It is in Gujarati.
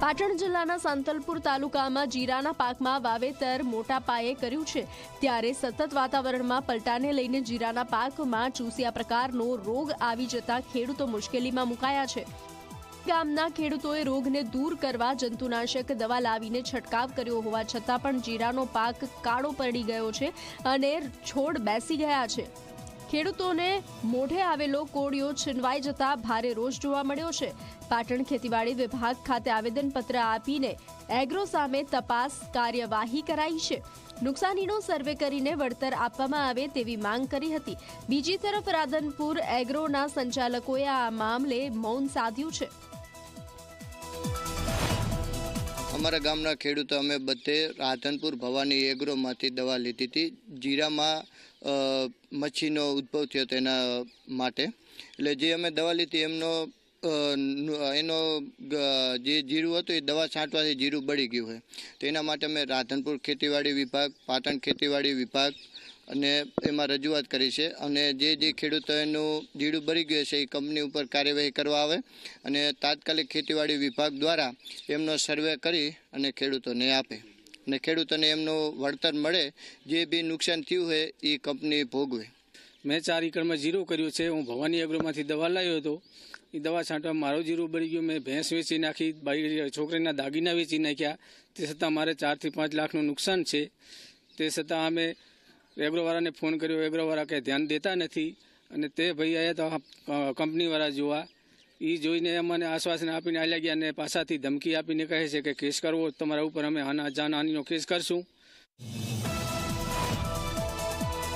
પાટણ જિલ્લાના સાંતલપુર તાલુકામાં જીરાના પાકમાં વાવેતર મોટા પાયે કર્યું છે, ત્યારે સતત વાતાવરણમાં પલટાને લઈને જીરાના પાકમાં ચૂસિયા પ્રકારનો રોગ આવી જતા ખેડૂતો મુશ્કેલીમાં મુકાયા છે। ગામના ખેડૂતોએ રોગને દૂર કરવા જંતુનાશક દવા લાવીને છંટકાવ કર્યો હોવા છતાં પણ જીરાનો પાક કાળો પડી ગયો છે અને છોડ બેસી ગયા છે। ખેડૂતોને મોઢે આવેલો કોળિયો છીનવાઈ જતા ભારે રોષ જોવા મળ્યો છે। પાટણ ખેતીવાડી વિભાગ ખાતે આવેદનપત્ર આપીને એગ્રો સામે તપાસ કાર્યવાહી કરાઈ છે। નુકસાનીનો સર્વે કરીને વળતર આપવામાં આવે તેવી માંગ કરી હતી। બીજી તરફ રાધનપુર એગ્રોના સંચાલકોએ આ મામલે મૌન સાધ્યું છે। અમારા ગામના ખેડૂતો અમે બધે રાધનપુર ભવાની એગ્રોમાંથી દવા લીધી હતી। જીરામાં મચ્છીનો ઉદ્ભવ થયો તેના માટે, એટલે જે અમે દવા લીધી એનો જે જીરું હતું એ દવા છાંટવાથી જીરું બળી ગયું છે। તેના માટે અમે રાધનપુર ખેતીવાડી વિભાગ, પાટણ ખેતીવાડી વિભાગ અને એમાં રજૂઆત કરી છે અને જે ખેડૂતોનું જીરું બળી ગયું છે એ કંપની ઉપર કાર્યવાહી કરવા આવે અને તાત્કાલિક ખેતીવાડી વિભાગ દ્વારા એમનો સર્વે કરી અને ખેડૂતોને આપે અને ખેડૂતોને એમનું વળતર મળે। જે બી નુકસાન થયું હોય એ કંપની ભોગવે। મેં 4 એકરમાં જીરું કર્યું છે। હું ભવાની એગ્રોમાંથી દવા લાવ્યો હતો। એ દવા છાંટવા મારો જીરું બળી ગયું। મેં ભેંસ વેચી નાખી, છોકરીના દાગીના વેચી નાખ્યા। તે છતાં મારે 4 થી 5 લાખનું નુકસાન છે। તે છતાં અમે એગ્રોવાળાને ફોન કર્યો, એગ્રોવાળા કંઈ ધ્યાન દેતા નથી અને તે ભાઈ આવ્યા તો કંપનીવાળા જોવા, એ જોઈને અમને આશ્વાસન આપીને આલ્યા ગયા અને પાછાથી ધમકી આપીને કહે છે કે કેસ કરવો તમારા ઉપર, અમે જાનહાનિનો કેસ કરશું।